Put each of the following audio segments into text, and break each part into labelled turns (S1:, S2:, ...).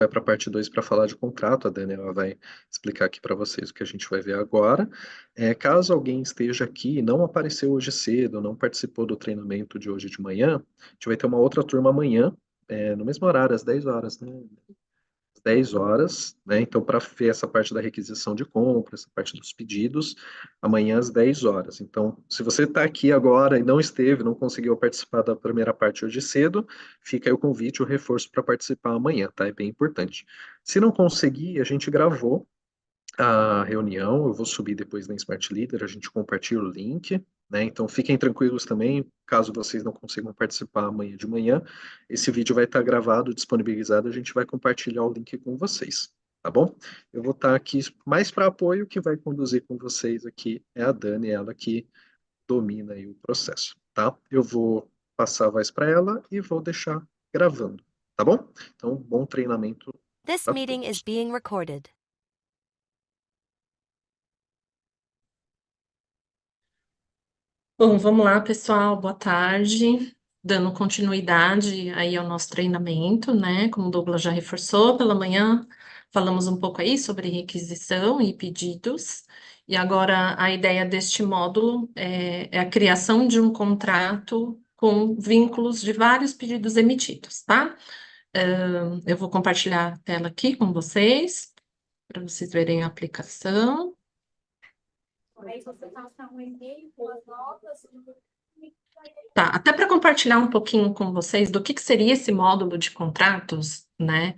S1: Vai para a parte 2 para falar de contrato. A Dani ela vai explicar aqui para vocês o que a gente vai ver agora. Caso alguém esteja aqui e não apareceu hoje cedo, não participou do treinamento de hoje de manhã, a gente vai ter uma outra turma amanhã, no mesmo horário, às 10 horas, né? 10 horas, né? Então, para ver essa parte da requisição de compra, essa parte dos pedidos, amanhã às 10 horas. Então, se você está aqui agora e não esteve, não conseguiu participar da primeira parte hoje cedo, fica aí o convite, o reforço para participar amanhã, tá? É bem importante. Se não conseguir, a gente gravou a reunião, eu vou subir depois na Smart Leader, a gente compartilha o link, né? Então fiquem tranquilos também, caso vocês não consigam participar amanhã de manhã, esse vídeo vai estar gravado, disponibilizado, a gente vai compartilhar o link com vocês, tá bom? Eu vou estar aqui mais para apoio, que vai conduzir com vocês aqui é a Dani, ela que domina aí o processo, tá? Eu vou passar a voz para ela e vou deixar gravando, tá bom? Então, bom treinamento
S2: This
S1: para
S2: meeting is
S1: todos.
S2: being recorded.
S3: Bom, vamos lá, pessoal. Boa tarde. Dando continuidade aí ao nosso treinamento, né? Como o Douglas já reforçou, pela manhã falamos um pouco aí sobre requisição e pedidos. E agora a ideia deste módulo é a criação de um contrato com vínculos de vários pedidos emitidos, tá? Eu vou compartilhar a tela aqui com vocês, para vocês verem a aplicação.
S4: Aí você passa um e-mail com as notas.
S3: Tá, até para compartilhar um pouquinho com vocês do que seria esse módulo de contratos, né?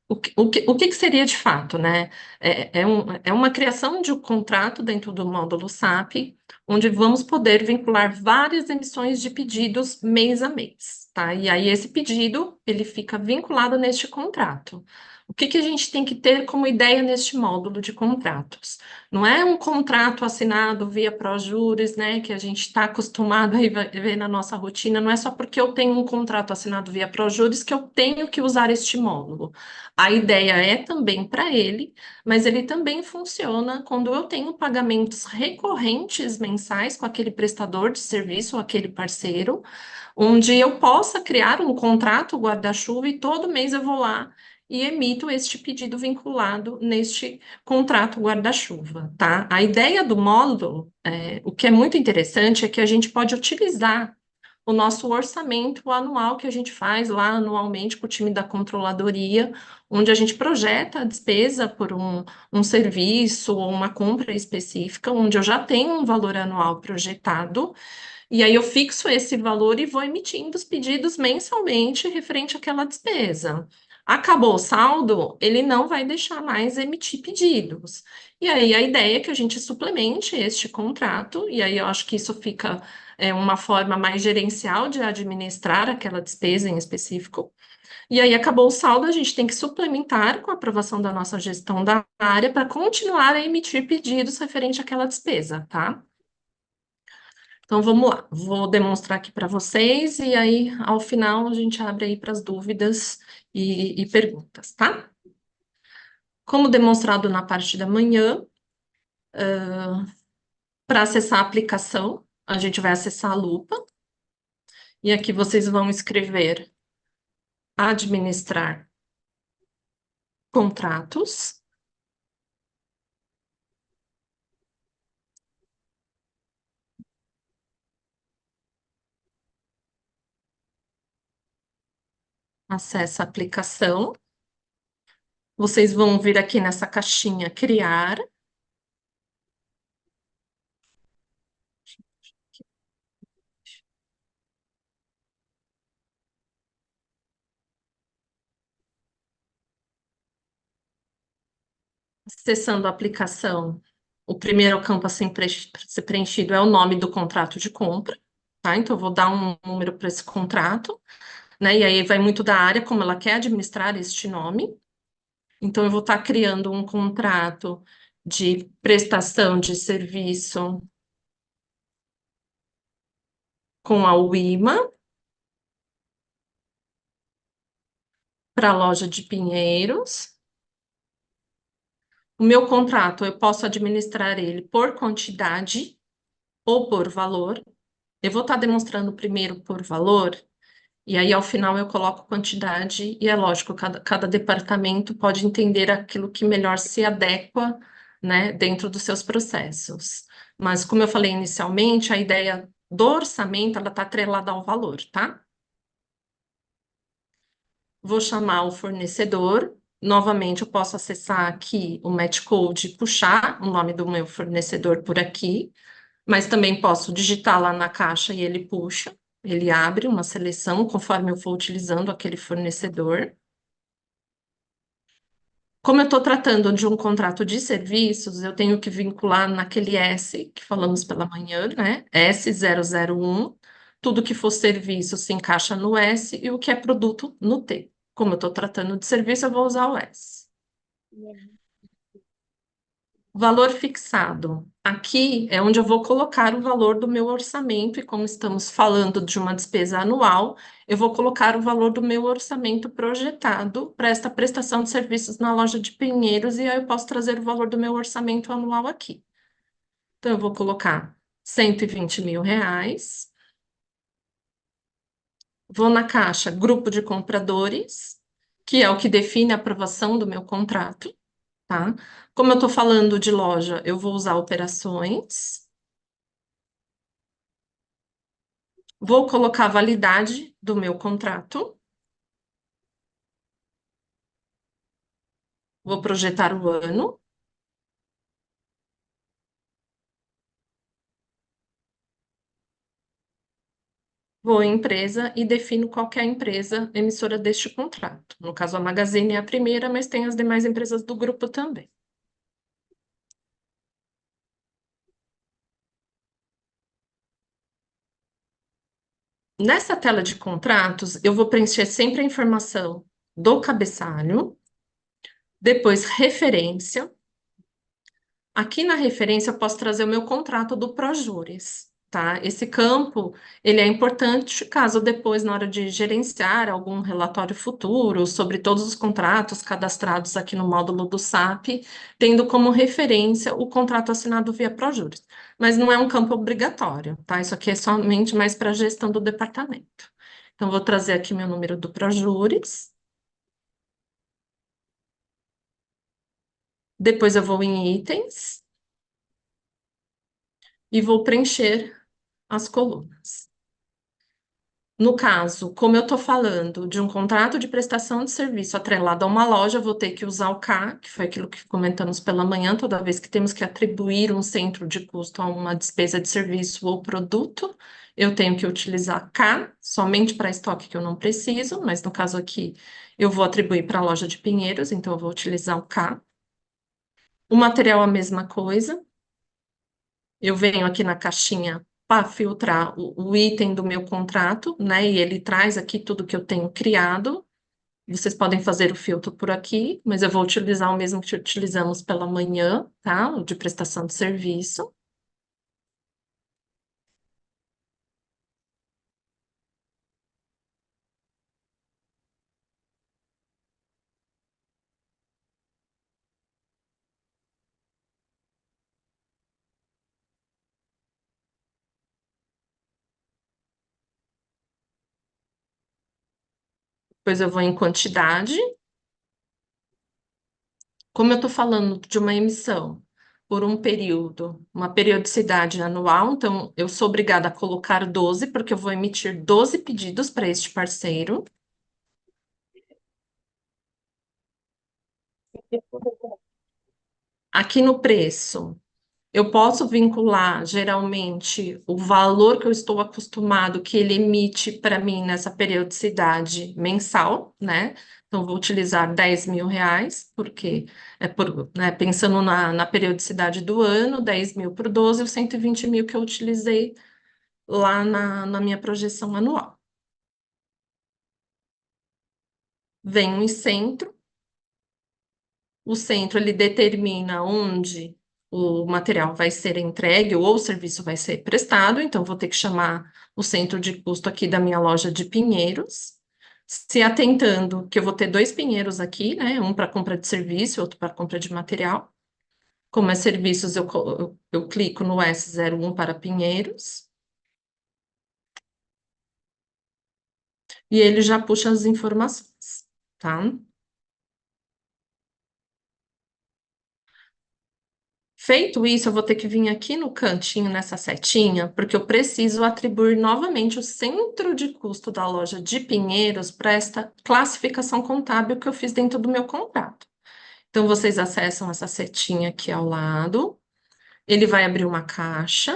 S3: O que seria de fato, né? É uma criação de um contrato dentro do módulo SAP, onde vamos poder vincular várias emissões de pedidos mês a mês, tá? E aí esse pedido, ele fica vinculado neste contrato. O que a gente tem que ter como ideia neste módulo de contratos? Não é um contrato assinado via ProJuris, né, que a gente está acostumado a ver na nossa rotina, não é só porque eu tenho um contrato assinado via ProJuris que eu tenho que usar este módulo. A ideia é também para ele, mas ele também funciona quando eu tenho pagamentos recorrentes mensais com aquele prestador de serviço ou aquele parceiro, onde eu possa criar um contrato guarda-chuva e todo mês eu vou lá e emito este pedido vinculado neste contrato guarda-chuva, tá? A ideia do módulo, o que é muito interessante é que a gente pode utilizar o nosso orçamento anual que a gente faz lá anualmente com o time da controladoria, onde a gente projeta a despesa por um serviço ou uma compra específica, onde eu já tenho um valor anual projetado, e aí eu fixo esse valor e vou emitindo os pedidos mensalmente referente àquela despesa. Acabou o saldo, ele não vai deixar mais emitir pedidos. E aí a ideia é que a gente suplemente este contrato, e aí eu acho que isso fica uma forma mais gerencial de administrar aquela despesa em específico. E aí acabou o saldo, a gente tem que suplementar com a aprovação da nossa gestão da área para continuar a emitir pedidos referente àquela despesa, tá? Então vamos lá, vou demonstrar aqui para vocês e aí ao final a gente abre aí para as dúvidas e perguntas, tá? Como demonstrado na parte da manhã, para acessar a aplicação, a gente vai acessar a lupa e aqui vocês vão escrever administrar contratos. Acessa a aplicação. Vocês vão vir aqui nessa caixinha criar. Acessando a aplicação, o primeiro campo a ser preenchido é o nome do contrato de compra, tá? Então, eu vou dar um número para esse contrato, né? E aí vai muito da área, como ela quer administrar este nome. Então, eu vou estar criando um contrato de prestação de serviço com a UIMA para a loja de Pinheiros. O meu contrato, eu posso administrar ele por quantidade ou por valor. Eu vou estar demonstrando primeiro por valor, E aí, ao final, eu coloco quantidade, e é lógico, cada departamento pode entender aquilo que melhor se adequa, né, dentro dos seus processos. Mas, como eu falei inicialmente, a ideia do orçamento, ela está atrelada ao valor, tá? Vou chamar o fornecedor. Novamente, eu posso acessar aqui o Match Code e puxar o nome do meu fornecedor por aqui, mas também posso digitar lá na caixa e ele puxa, ele abre uma seleção conforme eu for utilizando aquele fornecedor. Como eu estou tratando de um contrato de serviços, eu tenho que vincular naquele S que falamos pela manhã, né? S001. Tudo que for serviço se encaixa no S e o que é produto no T. Como eu estou tratando de serviço, eu vou usar o S. Valor fixado. Aqui é onde eu vou colocar o valor do meu orçamento, e como estamos falando de uma despesa anual, eu vou colocar o valor do meu orçamento projetado para esta prestação de serviços na loja de Pinheiros, e aí eu posso trazer o valor do meu orçamento anual aqui. Então, eu vou colocar R$ 120.000. Vou na caixa grupo de compradores, que é o que define a aprovação do meu contrato, tá? Como eu estou falando de loja, eu vou usar operações. Vou colocar a validade do meu contrato. Vou projetar o ano. Vou em empresa e defino qual que é a empresa emissora deste contrato. No caso, a Magazine é a primeira, mas tem as demais empresas do grupo também. Nessa tela de contratos, eu vou preencher sempre a informação do cabeçalho, depois referência. Aqui na referência eu posso trazer o meu contrato do Projuris, tá? Esse campo, ele é importante caso depois, na hora de gerenciar algum relatório futuro sobre todos os contratos cadastrados aqui no módulo do SAP, tendo como referência o contrato assinado via Projuris. Mas não é um campo obrigatório, tá? Isso aqui é somente mais para a gestão do departamento. Então, vou trazer aqui meu número do Projuris. Depois eu vou em itens e vou preencher as colunas. No caso, como eu estou falando de um contrato de prestação de serviço atrelado a uma loja, eu vou ter que usar o K, que foi aquilo que comentamos pela manhã, toda vez que temos que atribuir um centro de custo a uma despesa de serviço ou produto, eu tenho que utilizar K somente para estoque que eu não preciso, mas no caso aqui eu vou atribuir para a loja de Pinheiros, então eu vou utilizar o K. O material, a mesma coisa. Eu venho aqui na caixinha para filtrar o item do meu contrato, né? E ele traz aqui tudo que eu tenho criado. Vocês podem fazer o filtro por aqui, mas eu vou utilizar o mesmo que utilizamos pela manhã, tá? O de prestação de serviço. Depois eu vou em quantidade. Como eu estou falando de uma emissão por um período, uma periodicidade anual, então eu sou obrigada a colocar 12, porque eu vou emitir 12 pedidos para este parceiro. Aqui no preço, eu posso vincular geralmente o valor que eu estou acostumado que ele emite para mim nessa periodicidade mensal, né? Então, vou utilizar R$ 10.000, porque é por, né, pensando na periodicidade do ano, 10.000 por 12, os 120.000 que eu utilizei lá na minha projeção anual. Venho em centro. O centro ele determina onde o material vai ser entregue ou o serviço vai ser prestado, então vou ter que chamar o centro de custo aqui da minha loja de Pinheiros, se atentando que eu vou ter dois pinheiros aqui, né? Um para compra de serviço, outro para compra de material. Como é serviços, eu clico no S01 para Pinheiros. e ele já puxa as informações, tá? Feito isso, eu vou ter que vir aqui no cantinho, nessa setinha, porque eu preciso atribuir novamente o centro de custo da loja de Pinheiros para esta classificação contábil que eu fiz dentro do meu contrato. Então, vocês acessam essa setinha aqui ao lado, ele vai abrir uma caixa,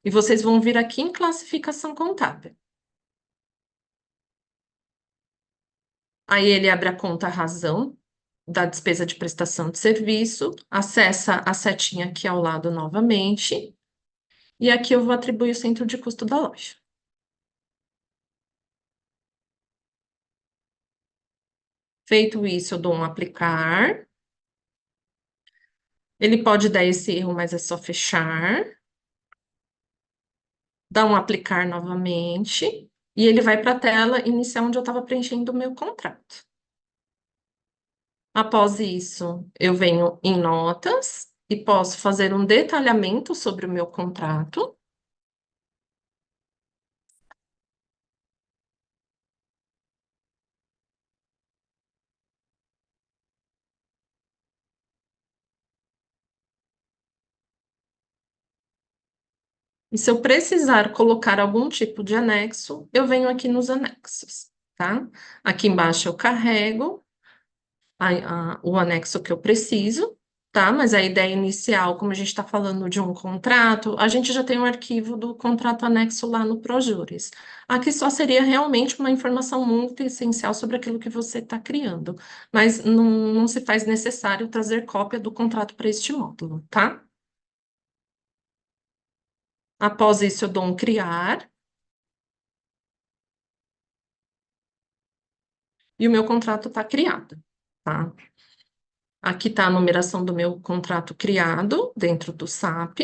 S3: e vocês vão vir aqui em classificação contábil. Aí ele abre a conta razão da despesa de prestação de serviço, acessa a setinha aqui ao lado novamente, e aqui eu vou atribuir o centro de custo da loja. Feito isso, eu dou um aplicar. Ele pode dar esse erro, mas é só fechar. Dá um aplicar novamente. E ele vai para a tela inicial onde eu estava preenchendo o meu contrato. Após isso, eu venho em notas e posso fazer um detalhamento sobre o meu contrato. E se eu precisar colocar algum tipo de anexo, eu venho aqui nos anexos, tá? Aqui embaixo eu carrego o anexo que eu preciso, tá? Mas a ideia inicial, como a gente está falando de um contrato, a gente já tem um arquivo do contrato anexo lá no Projuris. Aqui só seria realmente uma informação muito essencial sobre aquilo que você está criando, mas não se faz necessário trazer cópia do contrato para este módulo, tá? Após isso, eu dou um criar. E o meu contrato está criado, tá? Aqui está a numeração do meu contrato criado dentro do SAP,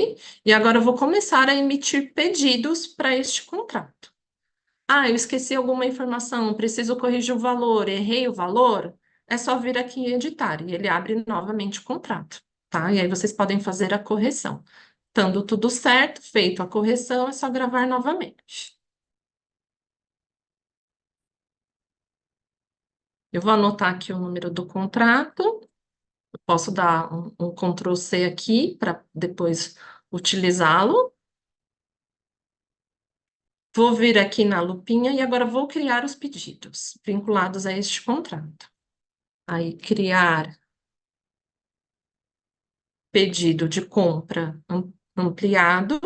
S3: e agora eu vou começar a emitir pedidos para este contrato. Ah, eu esqueci alguma informação, preciso corrigir o valor, errei o valor, é só vir aqui em editar, e ele abre novamente o contrato, tá? E aí vocês podem fazer a correção. Estando tudo certo, feito a correção, é só gravar novamente. Eu vou anotar aqui o número do contrato. Posso dar um Ctrl C aqui para depois utilizá-lo. Vou vir aqui na lupinha e agora vou criar os pedidos vinculados a este contrato. Aí, criar pedido de compra ampliado.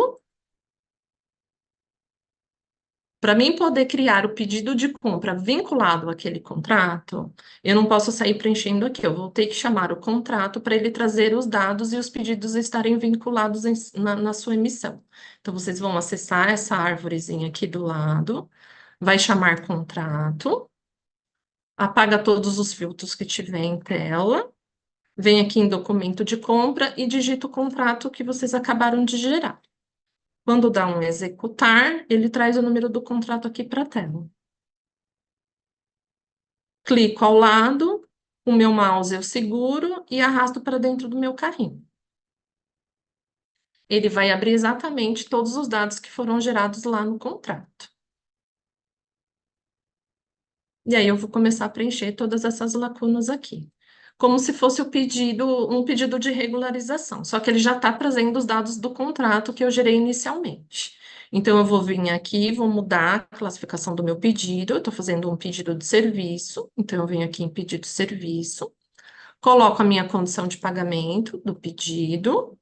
S3: Para mim poder criar o pedido de compra vinculado àquele contrato, eu não posso sair preenchendo aqui, eu vou ter que chamar o contrato para ele trazer os dados e os pedidos estarem vinculados na sua emissão. Então, vocês vão acessar essa árvorezinha aqui do lado, vai chamar contrato, apaga todos os filtros que tiver em tela, vem aqui em documento de compra e digita o contrato que vocês acabaram de gerar. Quando dá um executar, ele traz o número do contrato aqui para a tela. Clico ao lado, o meu mouse eu seguro e arrasto para dentro do meu carrinho. Ele vai abrir exatamente todos os dados que foram gerados lá no contrato. E aí eu vou começar a preencher todas essas lacunas aqui. Como se fosse um pedido de regularização, só que ele já está trazendo os dados do contrato que eu gerei inicialmente. Então, eu vou vir aqui, vou mudar a classificação do meu pedido. Eu estou fazendo um pedido de serviço, então eu venho aqui em pedido de serviço, coloco a minha condição de pagamento do pedido,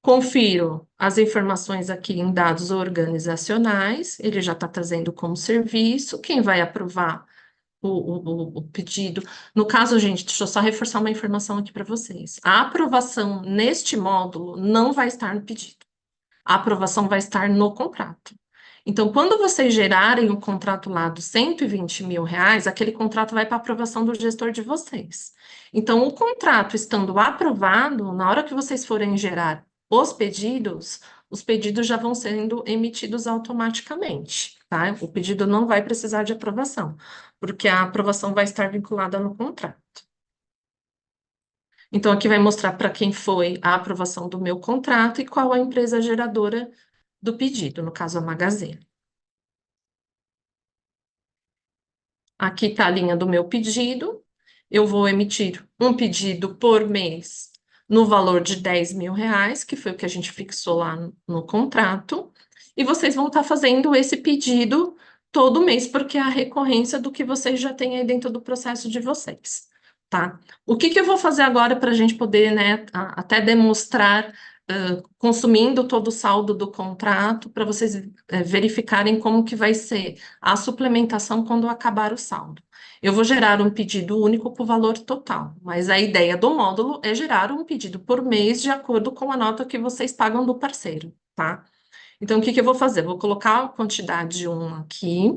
S3: confiro as informações aqui em dados organizacionais, ele já está trazendo como serviço. Quem vai aprovar o pedido? No caso, gente, deixa eu só reforçar uma informação aqui para vocês. A aprovação neste módulo não vai estar no pedido. A aprovação vai estar no contrato. Então, quando vocês gerarem o contrato lá dos 120 mil reais, aquele contrato vai para aprovação do gestor de vocês. Então, o contrato estando aprovado, na hora que vocês forem gerar os pedidos já vão sendo emitidos automaticamente, tá? O pedido não vai precisar de aprovação, porque a aprovação vai estar vinculada no contrato. Então, aqui vai mostrar para quem foi a aprovação do meu contrato e qual a empresa geradora do pedido, no caso, a Magazine. Aqui está a linha do meu pedido. Eu vou emitir um pedido por mês no valor de R$ 10.000, que foi o que a gente fixou lá no contrato. E vocês vão estar fazendo esse pedido todo mês, porque é a recorrência do que vocês já têm aí dentro do processo de vocês, tá? O que eu vou fazer agora para a gente poder, né, até demonstrar, consumindo todo o saldo do contrato, para vocês verificarem como que vai ser a suplementação quando acabar o saldo. Eu vou gerar um pedido único por valor total, mas a ideia do módulo é gerar um pedido por mês de acordo com a nota que vocês pagam do parceiro, tá? Então, o que eu vou fazer? Vou colocar a quantidade 1 aqui,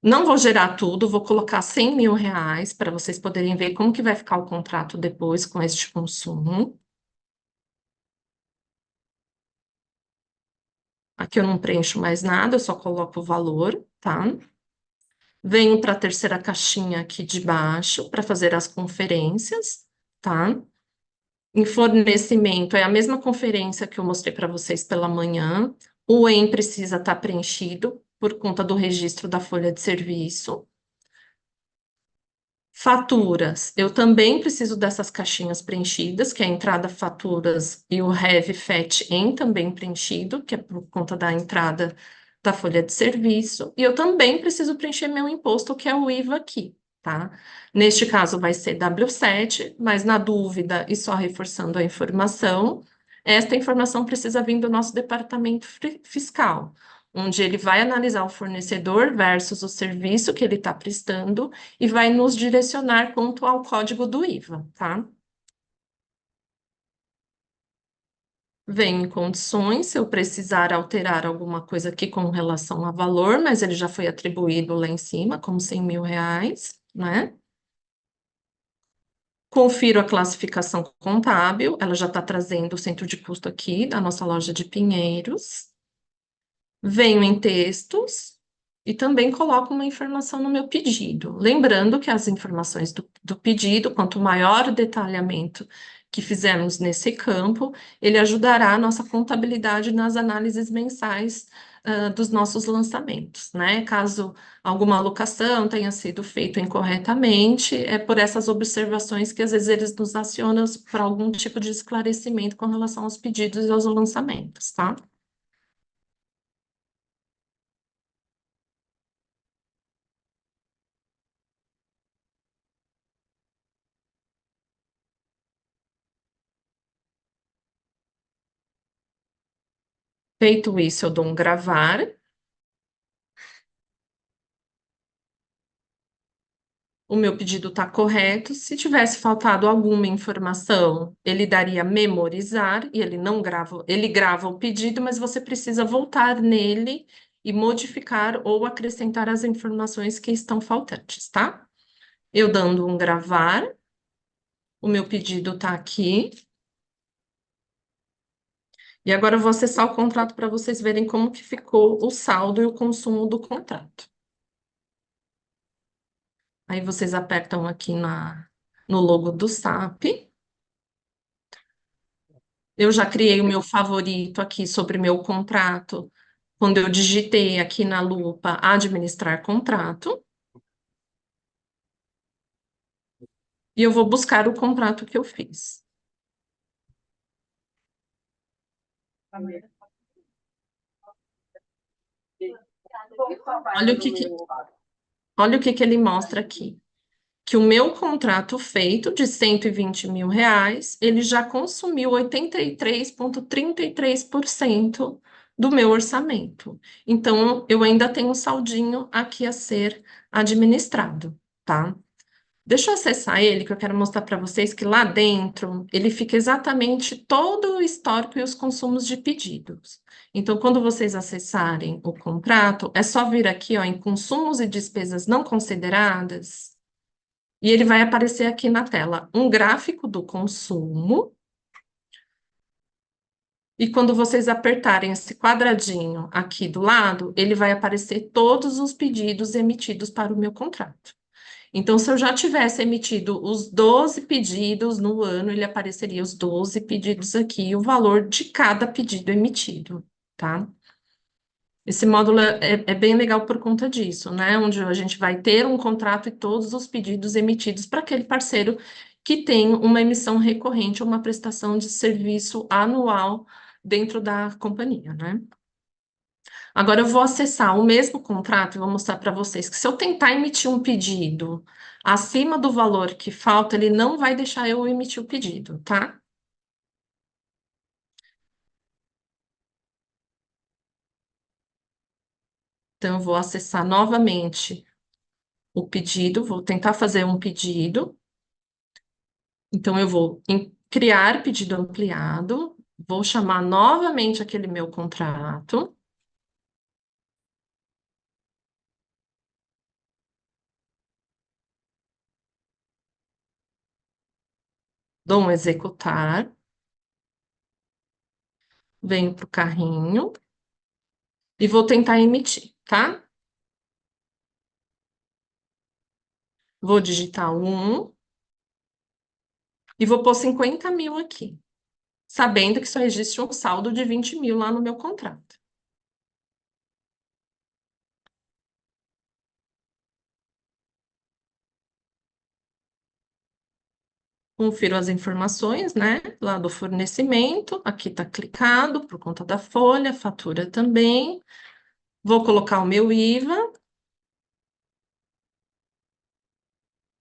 S3: não vou gerar tudo, vou colocar R$ 100.000 para vocês poderem ver como que vai ficar o contrato depois com este consumo. Aqui eu não preencho mais nada, eu só coloco o valor, tá? Venho para a terceira caixinha aqui de baixo para fazer as conferências, tá? Em fornecimento é a mesma conferência que eu mostrei para vocês pela manhã. O EM precisa estar preenchido por conta do registro da folha de serviço. Faturas, eu também preciso dessas caixinhas preenchidas, que é a entrada faturas e o Heavy FAT em também preenchido, que é por conta da entrada da folha de serviço. E eu também preciso preencher meu imposto, que é o IVA aqui, tá? Neste caso vai ser W7, mas na dúvida, e só reforçando a informação, esta informação precisa vir do nosso departamento fiscal, onde ele vai analisar o fornecedor versus o serviço que ele está prestando e vai nos direcionar quanto ao código do IVA, tá? Vem em condições, se eu precisar alterar alguma coisa aqui com relação a valor, mas ele já foi atribuído lá em cima, como R$ 100.000, né? Confiro a classificação contábil, ela já está trazendo o centro de custo aqui da nossa loja de Pinheiros. Venho em textos e também coloco uma informação no meu pedido. Lembrando que as informações do pedido, quanto maior o detalhamento que fizermos nesse campo, ele ajudará a nossa contabilidade nas análises mensais, dos nossos lançamentos, né? Caso alguma alocação tenha sido feita incorretamente, é por essas observações que às vezes eles nos acionam para algum tipo de esclarecimento com relação aos pedidos e aos lançamentos, tá? Feito isso, eu dou um gravar. O meu pedido está correto. Se tivesse faltado alguma informação, ele daria memorizar e ele não grava, ele grava o pedido, mas você precisa voltar nele e modificar ou acrescentar as informações que estão faltantes, tá? Eu dando um gravar, o meu pedido está aqui. E agora eu vou acessar o contrato para vocês verem como que ficou o saldo e o consumo do contrato. Aí vocês apertam aqui no logo do SAP. Eu já criei o meu favorito aqui sobre meu contrato, quando eu digitei aqui na lupa administrar contrato. E eu vou buscar o contrato que eu fiz. Olha o que ele mostra aqui. Que o meu contrato feito de R$ 120.000, ele já consumiu 83,33% do meu orçamento. Então, eu ainda tenho um saldinho aqui a ser administrado, tá? Deixa eu acessar ele, que eu quero mostrar para vocês que lá dentro ele fica exatamente todo o histórico e os consumos de pedidos. Então, quando vocês acessarem o contrato, é só vir aqui, ó, em consumos e despesas não consideradas, e ele vai aparecer aqui na tela um gráfico do consumo. E quando vocês apertarem esse quadradinho aqui do lado, ele vai aparecer todos os pedidos emitidos para o meu contrato. Então, se eu já tivesse emitido os 12 pedidos no ano, ele apareceria os 12 pedidos aqui, e o valor de cada pedido emitido, tá? Esse módulo é bem legal por conta disso, né? Onde a gente vai ter um contrato e todos os pedidos emitidos para aquele parceiro que tem uma emissão recorrente ou uma prestação de serviço anual dentro da companhia, né? Agora eu vou acessar o mesmo contrato e vou mostrar para vocês que se eu tentar emitir um pedido acima do valor que falta, ele não vai deixar eu emitir o pedido, tá? Então, eu vou acessar novamente o pedido, vou tentar fazer um pedido. Então, eu vou em criar pedido ampliado, vou chamar novamente aquele meu contrato. Dou um executar. Venho para o carrinho e vou tentar emitir, tá? Vou digitar 1 e vou pôr 50 mil aqui, sabendo que só existe um saldo de 20 mil lá no meu contrato. Confiro as informações, né, lá do fornecimento. Aqui está clicado por conta da folha, fatura também. Vou colocar o meu IVA.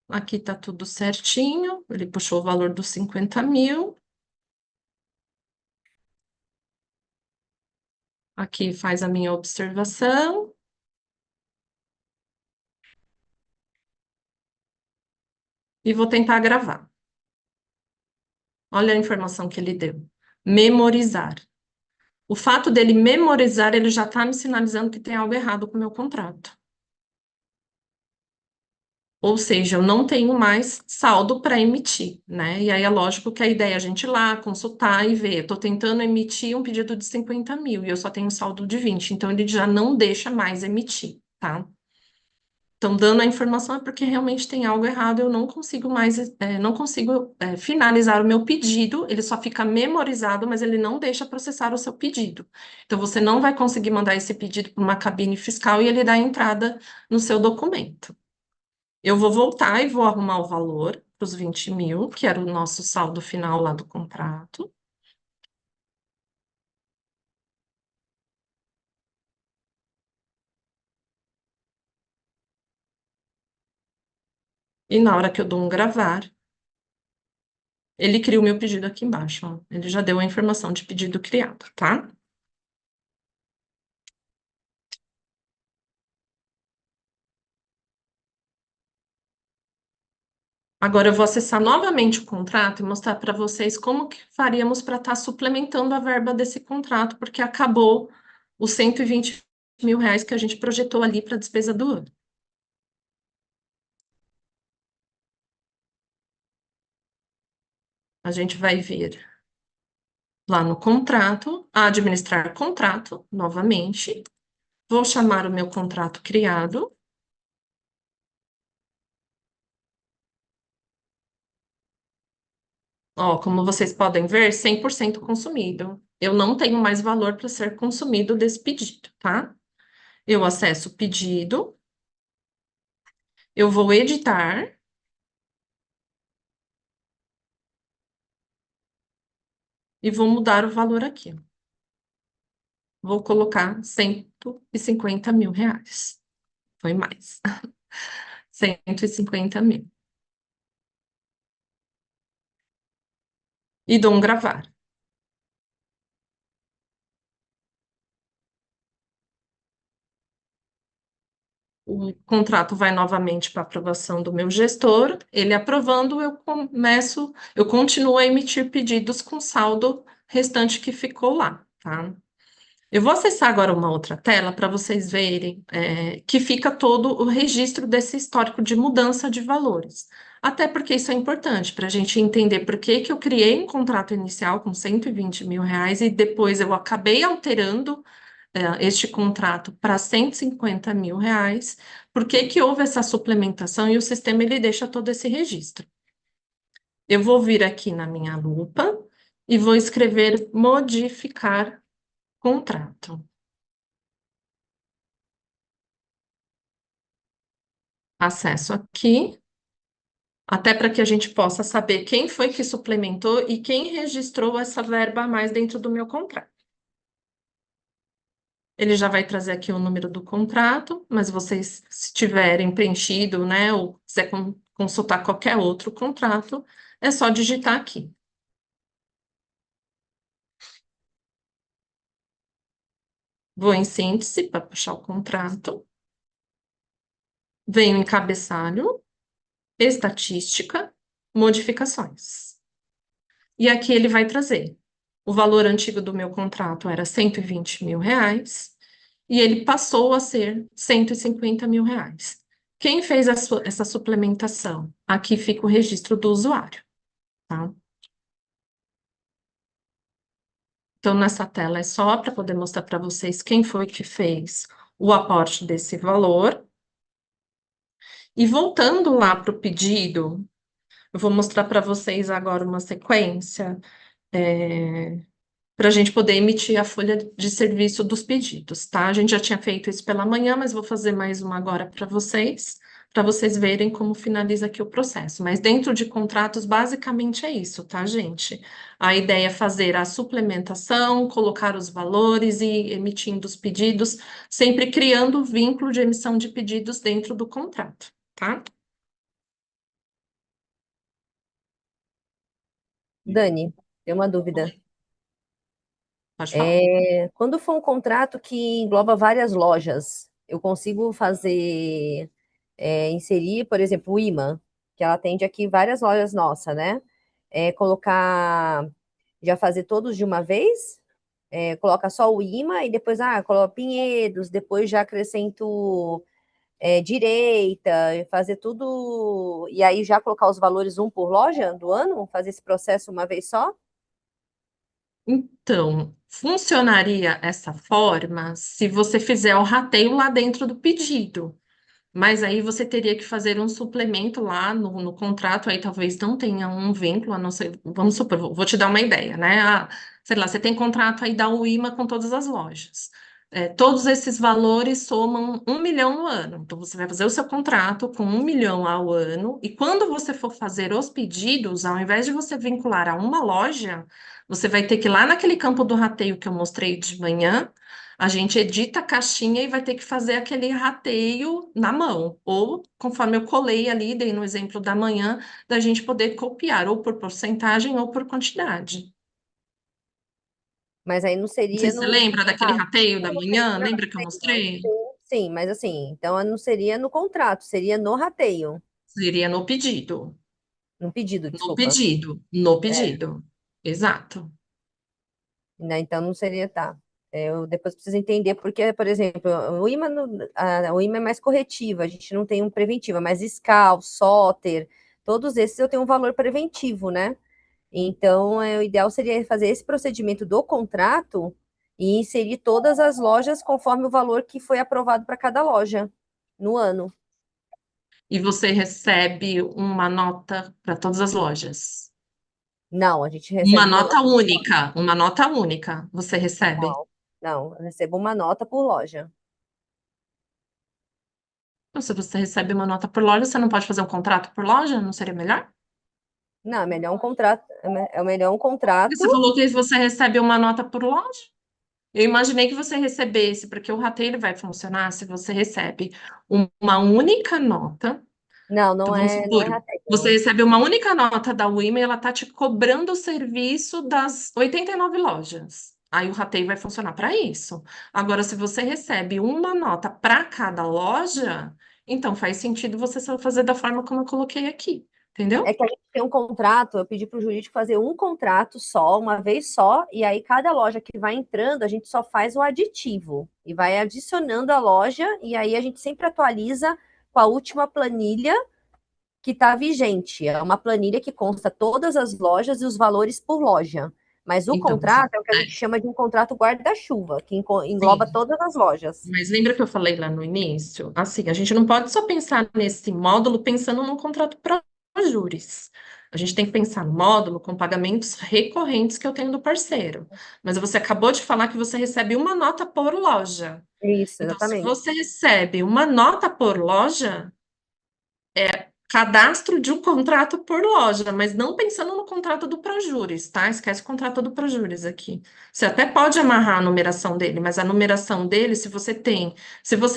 S3: Aqui está tudo certinho. Ele puxou o valor dos 50 mil. Aqui faz a minha observação. E vou tentar gravar. Olha a informação que ele deu. Memorizar. O fato dele memorizar, ele já está me sinalizando que tem algo errado com o meu contrato. Ou seja, eu não tenho mais saldo para emitir, né? E aí é lógico que a ideia é a gente ir lá, consultar e ver. Eu estou tentando emitir um pedido de 50 mil e eu só tenho saldo de 20, então ele já não deixa mais emitir, tá? Então, dando a informação é porque realmente tem algo errado, eu não consigo mais, não consigo, finalizar o meu pedido, ele só fica memorizado, mas ele não deixa processar o seu pedido. Então, você não vai conseguir mandar esse pedido para uma cabine fiscal e ele dá entrada no seu documento. Eu vou voltar e vou arrumar o valor para os 20 mil, que era o nosso saldo final lá do contrato. E na hora que eu dou um gravar, ele cria o meu pedido aqui embaixo, ó. Ele já deu a informação de pedido criado, tá? Agora eu vou acessar novamente o contrato e mostrar para vocês como que faríamos para estar suplementando a verba desse contrato, porque acabou os 120 mil reais que a gente projetou ali para a despesa do ano. A gente vai vir lá no contrato, administrar contrato, novamente. Vou chamar o meu contrato criado. Ó, como vocês podem ver, 100% consumido. Eu não tenho mais valor para ser consumido desse pedido, tá? Eu acesso o pedido, eu vou editar, e vou mudar o valor aqui. Vou colocar 150 mil reais. Foi mais. 150 mil. E dou um gravar. O contrato vai novamente para aprovação do meu gestor. Ele aprovando, eu continuo a emitir pedidos com saldo restante que ficou lá, tá? Eu vou acessar agora uma outra tela para vocês verem que fica todo o registro desse histórico de mudança de valores. Até porque isso é importante para a gente entender por que que eu criei um contrato inicial com 120 mil reais e depois eu acabei alterando este contrato para 150 mil reais, por que que houve essa suplementação e o sistema ele deixa todo esse registro. Eu vou vir aqui na minha lupa e vou escrever modificar contrato. acesso aqui, até para que a gente possa saber quem foi que suplementou e quem registrou essa verba a mais dentro do meu contrato. Ele já vai trazer aqui o número do contrato, mas vocês, se tiverem preenchido, né, ou quiser consultar qualquer outro contrato, é só digitar aqui. Vou em síntese para puxar o contrato. Venho em cabeçalho, estatística, modificações. E aqui ele vai trazer. O valor antigo do meu contrato era R$ 120.000 e ele passou a ser R$ 150.000. Quem fez essa suplementação? Aqui fica o registro do usuário, tá? Então, nessa tela é só para poder mostrar para vocês quem foi que fez o aporte desse valor. E voltando lá para o pedido, eu vou mostrar para vocês agora uma sequência, para a gente poder emitir a folha de serviço dos pedidos, tá? A gente já tinha feito isso pela manhã, mas vou fazer mais uma agora para vocês verem como finaliza aqui o processo. Mas dentro de contratos, basicamente é isso, tá, gente? A ideia é fazer a suplementação, colocar os valores e emitindo os pedidos, sempre criando o vínculo de emissão de pedidos dentro do contrato, tá?
S2: Dani, tem uma dúvida.
S3: Pode falar.
S2: Quando for um contrato que engloba várias lojas, eu consigo fazer, inserir, por exemplo, o imã, que ela atende aqui várias lojas nossas, né? Colocar, já fazer todos de uma vez? Coloca só o imã e depois, coloca Pinheiros, depois já acrescento direita, fazer tudo, e aí já colocar os valores um por loja do ano? Fazer esse processo uma vez só?
S3: Então, funcionaria essa forma se você fizer o rateio lá dentro do pedido. Mas aí você teria que fazer um suplemento lá no contrato, aí talvez não tenha um vínculo, a não ser, vamos supor, vou te dar uma ideia, né? Sei lá, você tem contrato aí da UIMA com todas as lojas. Todos esses valores somam 1 milhão no ano. Então, você vai fazer o seu contrato com 1 milhão ao ano, e quando você for fazer os pedidos, ao invés de você vincular a uma loja, você vai ter que ir lá naquele campo do rateio que eu mostrei de manhã, a gente edita a caixinha e vai ter que fazer aquele rateio na mão, ou conforme eu colei ali, dei no exemplo da manhã, da gente poder copiar, ou por porcentagem ou por quantidade.
S2: Mas aí não
S3: Não sei
S2: seria
S3: se você
S2: no.
S3: lembra daquele rateio da
S2: Não sei,
S3: manhã,
S2: não,
S3: lembra que eu
S2: sei, não,
S3: mostrei?
S2: sim, mas assim, então não seria no contrato, seria no rateio,
S3: Seria no pedido,
S2: no pedido,
S3: no
S2: desculpa.
S3: pedido, no
S2: É,
S3: pedido. Exato.
S2: né, então não seria, tá. Eu depois preciso entender, porque, por exemplo, o IMA, o IMA é mais corretivo, a gente não tem um preventivo, mas SCAL, SOTER, todos esses eu tenho um valor preventivo, né? Então, o ideal seria fazer esse procedimento do contrato e inserir todas as lojas conforme o valor que foi aprovado para cada loja no ano.
S3: E você recebe uma nota para todas as lojas.
S2: Não, a gente
S3: Uma
S2: recebe uma
S3: nota
S2: nota.
S3: única, uma nota única você recebe.
S2: Não, não, eu recebo uma nota por loja.
S3: Então, se você recebe uma nota por loja, você não pode fazer um contrato por loja? Não seria melhor?
S2: Não, é melhor um contrato, é melhor um
S3: Porque
S2: contrato.
S3: você falou que você recebe uma nota por loja. Eu imaginei que você recebesse, porque o rateio ele vai funcionar se você recebe uma única nota.
S2: Não,
S3: Então,
S2: não
S3: vamos
S2: é, não
S3: supor,
S2: é
S3: você
S2: rateio.
S3: recebe uma única nota da UIMA e ela está te cobrando o serviço das 89 lojas. Aí o rateio vai funcionar para isso. Agora, se você recebe uma nota para cada loja, então faz sentido você só fazer da forma como eu coloquei aqui,
S2: É
S3: entendeu?
S2: que a gente tem um contrato, eu pedi para o jurídico fazer um contrato só, uma vez só, e aí cada loja que vai entrando, a gente só faz o aditivo e vai adicionando a loja, e aí a gente sempre atualiza com a última planilha que está vigente. É uma planilha que consta todas as lojas e os valores por loja. Mas o
S3: Então,
S2: contrato é o que a gente chama de um contrato guarda-chuva, que engloba
S3: sim.
S2: todas as lojas.
S3: Mas lembra que eu falei lá no início? Assim, a gente não pode só pensar nesse módulo pensando num contrato para juros. A gente tem que pensar no módulo com pagamentos recorrentes que eu tenho do parceiro. Mas você acabou de falar que você recebe uma nota por loja.
S2: Isso,
S3: Então, se
S2: exatamente.
S3: você recebe uma nota por loja, cadastro de um contrato por loja, mas não pensando no contrato do Projuris, tá? Esquece o contrato do Projuris aqui. Você até pode amarrar a numeração dele, mas a numeração dele, se você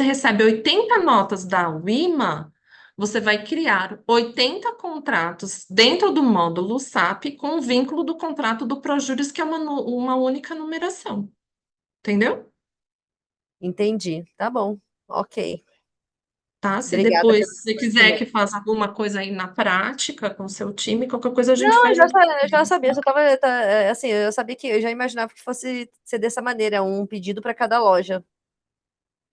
S3: recebe 80 notas da WIMA, você vai criar 80 contratos dentro do módulo SAP com o vínculo do contrato do Projuris, que é uma única numeração. Entendeu?
S2: Entendi. Tá bom. Ok.
S3: Tá? Se
S2: Obrigada
S3: depois
S2: pelo
S3: você quiser que
S2: esclarecimento.
S3: faça alguma coisa aí na prática com o seu time, qualquer coisa a gente
S2: Não,
S3: faz aqui.
S2: eu já sabia, eu já tava, assim, eu sabia que eu já imaginava que fosse ser dessa maneira, um pedido para cada loja.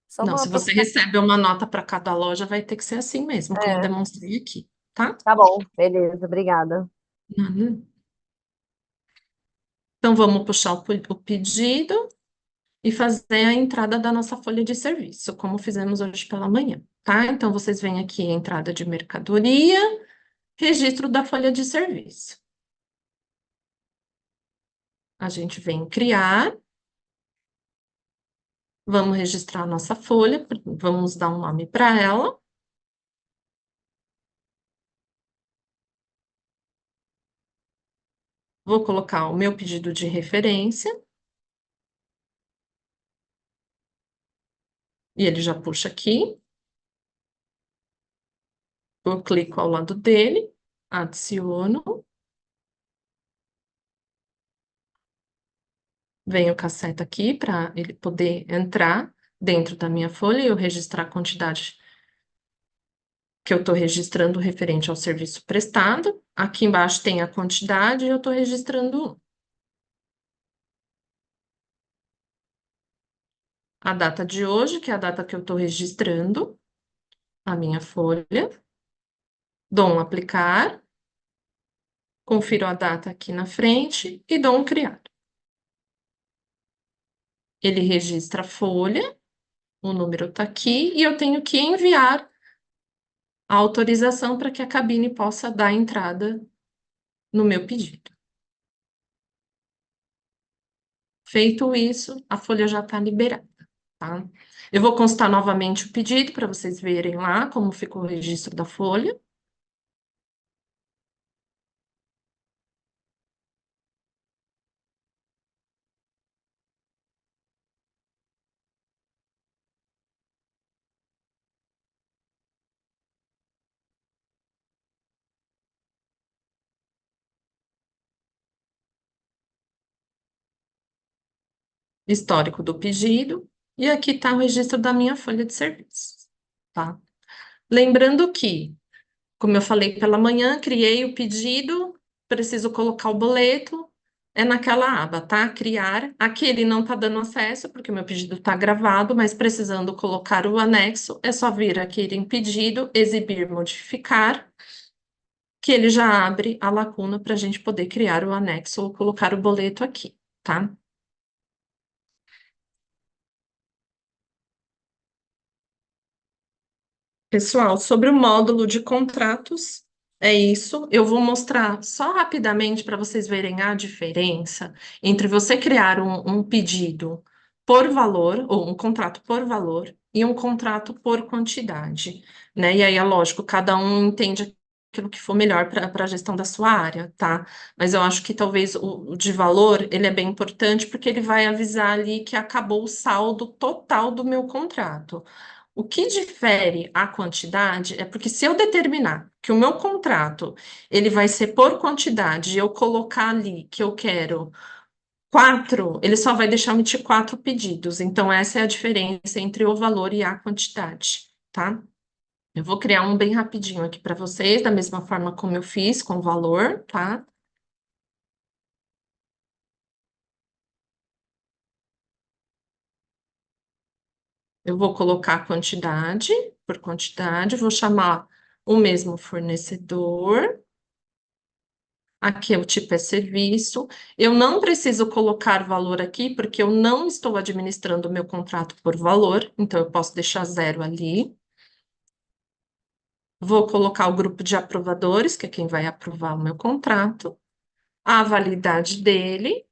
S2: Só
S3: Não,
S2: uma
S3: se você
S2: preocupação.
S3: recebe uma nota para cada loja, vai ter que ser assim mesmo, como eu
S2: É,
S3: demonstrei aqui, tá?
S2: tá bom, beleza, obrigada.
S3: Uhum. Então, vamos puxar o pedido e fazer a entrada da nossa folha de serviço, como fizemos hoje pela manhã, tá? Então, vocês vêm aqui, entrada de mercadoria, registro da folha de serviço. A gente vem criar, vamos registrar a nossa folha, vamos dar um nome para ela. Vou colocar o meu pedido de referência, e ele já puxa aqui. Eu clico ao lado dele, adiciono, venho com a seta aqui para ele poder entrar dentro da minha folha e eu registrar a quantidade que eu estou registrando referente ao serviço prestado. Aqui embaixo tem a quantidade e eu estou registrando a data de hoje, que é a data que eu estou registrando a minha folha. Dou um aplicar, confiro a data aqui na frente e dou um criar. Ele registra a folha, o número está aqui e eu tenho que enviar a autorização para que a cabine possa dar entrada no meu pedido. Feito isso, a folha já está liberada, tá? Eu vou constar novamente o pedido para vocês verem lá como ficou o registro da folha. Histórico do pedido, e aqui está o registro da minha folha de serviços, tá? Lembrando que, como eu falei pela manhã, criei o pedido, preciso colocar o boleto, é naquela aba, tá? Criar. Aqui ele não está dando acesso, porque o meu pedido está gravado, mas precisando colocar o anexo, é só vir aqui em pedido, exibir, modificar, que ele já abre a lacuna para a gente poder criar o anexo ou colocar o boleto aqui, tá? Pessoal, sobre o módulo de contratos, é isso. Eu vou mostrar só rapidamente para vocês verem a diferença entre você criar um pedido por valor, ou um contrato por valor, e um contrato por quantidade, né? E aí, é lógico, cada um entende aquilo que for melhor para a gestão da sua área, tá? Mas eu acho que talvez o de valor, ele é bem importante porque ele vai avisar ali que acabou o saldo total do meu contrato. O que difere a quantidade é porque se eu determinar que o meu contrato ele vai ser por quantidade e eu colocar ali que eu quero 4, ele só vai deixar eu emitir 4 pedidos. Então, essa é a diferença entre o valor e a quantidade, tá? Eu vou criar um bem rapidinho aqui para vocês, da mesma forma como eu fiz com o valor, tá? Eu vou colocar a quantidade por quantidade, vou chamar o mesmo fornecedor. Aqui o tipo é serviço. Eu não preciso colocar valor aqui, porque eu não estou administrando o meu contrato por valor, então eu posso deixar 0 ali. Vou colocar o grupo de aprovadores, que é quem vai aprovar o meu contrato, a validade dele.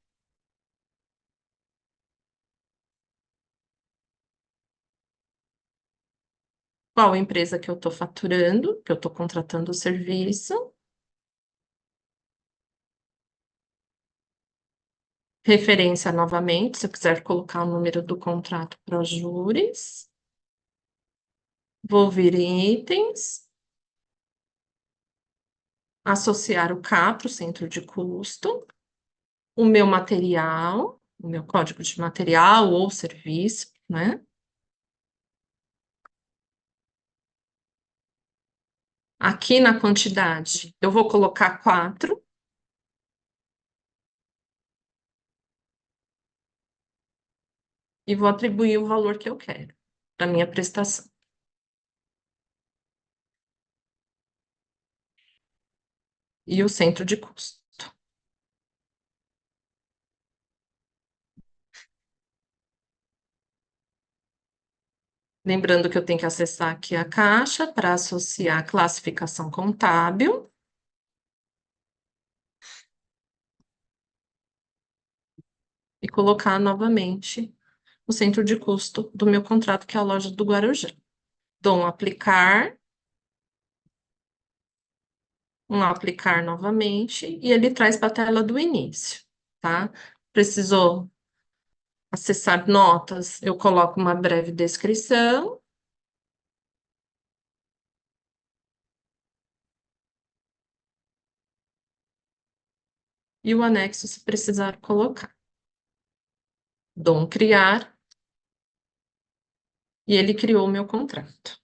S3: qual empresa que eu estou faturando, que eu estou contratando o serviço. Referência novamente, se eu quiser colocar o número do contrato para os júris. Vou vir em itens. Associar o CA para o centro de custo. O meu material, o meu código de material ou serviço, né? Aqui na quantidade, eu vou colocar 4. E vou atribuir o valor que eu quero para minha prestação. E o centro de custo. Lembrando que eu tenho que acessar aqui a caixa para associar a classificação contábil. E colocar novamente o centro de custo do meu contrato, que é a loja do Guarujá. Dou um aplicar novamente, e ele traz para a tela do início, tá? Precisou acessar notas, eu coloco uma breve descrição. E o anexo, se precisar colocar. Dou um criar, e ele criou o meu contrato.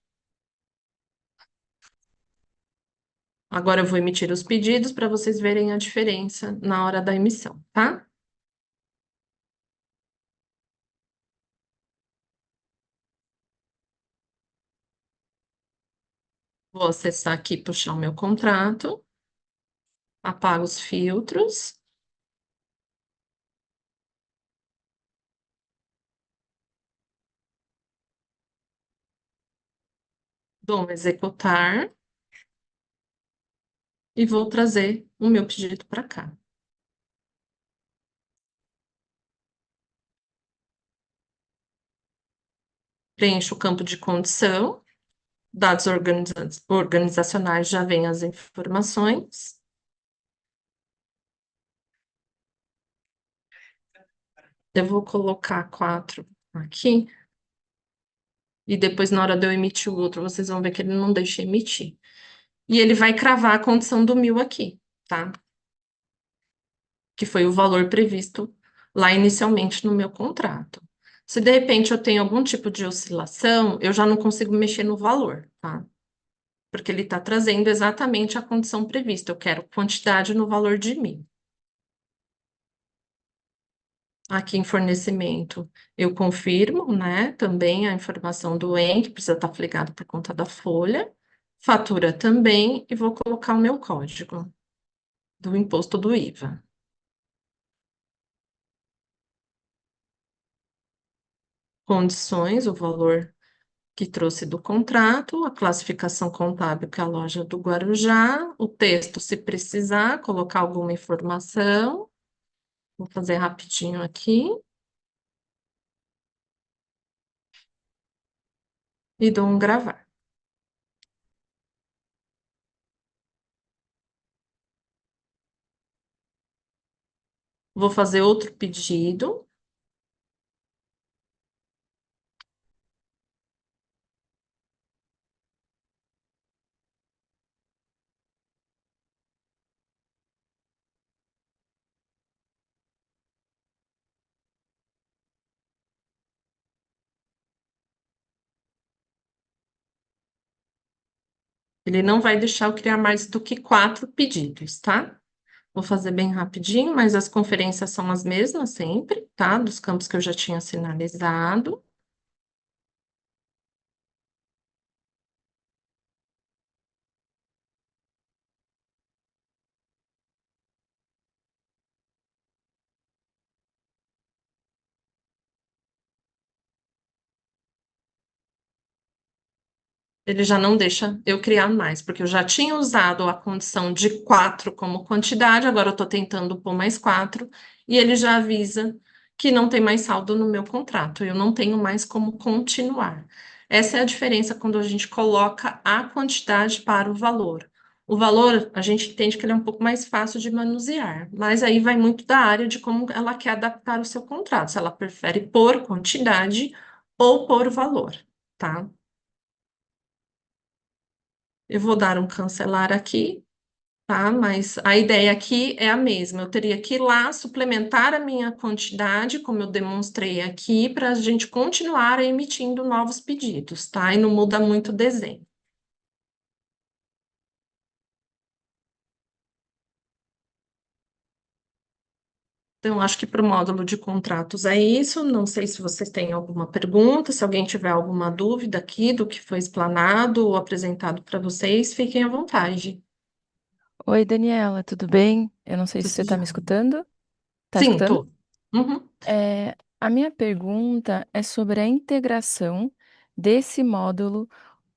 S3: Agora eu vou emitir os pedidos para vocês verem a diferença na hora da emissão, tá? Vou acessar aqui, puxar o meu contrato, apago os filtros. Dou um executar. E vou trazer o meu pedido para cá. Preencho o campo de condição. Dados organizacionais, já vem as informações. Eu vou colocar 4 aqui. E depois, na hora de eu emitir o outro, vocês vão ver que ele não deixa emitir. E ele vai cravar a condição do 1.000 aqui, tá? Que foi o valor previsto lá inicialmente no meu contrato. Se de repente eu tenho algum tipo de oscilação, eu já não consigo mexer no valor, tá? Porque ele está trazendo exatamente a condição prevista. Eu quero quantidade no valor de 1.000. Aqui em fornecimento, eu confirmo, né, também a informação do EN, que precisa estar ligado por conta da folha. Fatura também, e vou colocar o meu código do imposto do IVA. Condições, o valor que trouxe do contrato, a classificação contábil, que é a loja do Guarujá, o texto, se precisar, colocar alguma informação. Vou fazer rapidinho aqui. E dou um gravar. Vou fazer outro pedido. Ele não vai deixar eu criar mais do que 4 pedidos, tá? Vou fazer bem rapidinho, mas as conferências são as mesmas sempre, tá? Dos campos que eu já tinha sinalizado. Ele já não deixa eu criar mais, porque eu já tinha usado a condição de 4 como quantidade, agora eu estou tentando pôr mais 4, e ele já avisa que não tem mais saldo no meu contrato, eu não tenho mais como continuar. Essa é a diferença quando a gente coloca a quantidade para o valor. O valor, a gente entende que ele é um pouco mais fácil de manusear, mas aí vai muito da área de como ela quer adaptar o seu contrato, se ela prefere por quantidade ou por valor, tá? Eu vou dar um cancelar aqui, tá? Mas a ideia aqui é a mesma. Eu teria que ir lá suplementar a minha quantidade, como eu demonstrei aqui, para a gente continuar emitindo novos pedidos, tá? E não muda muito o desenho. Então, acho que para o módulo de contratos é isso. Não sei se vocês têm alguma pergunta, se alguém tiver alguma dúvida aqui do que foi explanado ou apresentado para vocês, fiquem à vontade.
S5: Oi, Daniela, tudo bem? Eu não sei se
S3: Tudo
S5: você está me
S3: jóia.
S5: escutando. Tá
S3: Sim,
S5: escutando?
S3: tô. Uhum.
S5: A minha pergunta é sobre a integração desse módulo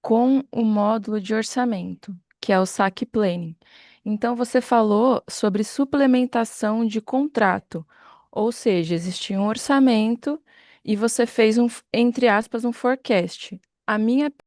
S5: com o módulo de orçamento, que é o SAC Planning. Então, você falou sobre suplementação de contrato, ou seja, existia um orçamento e você fez entre aspas, um forecast. A minha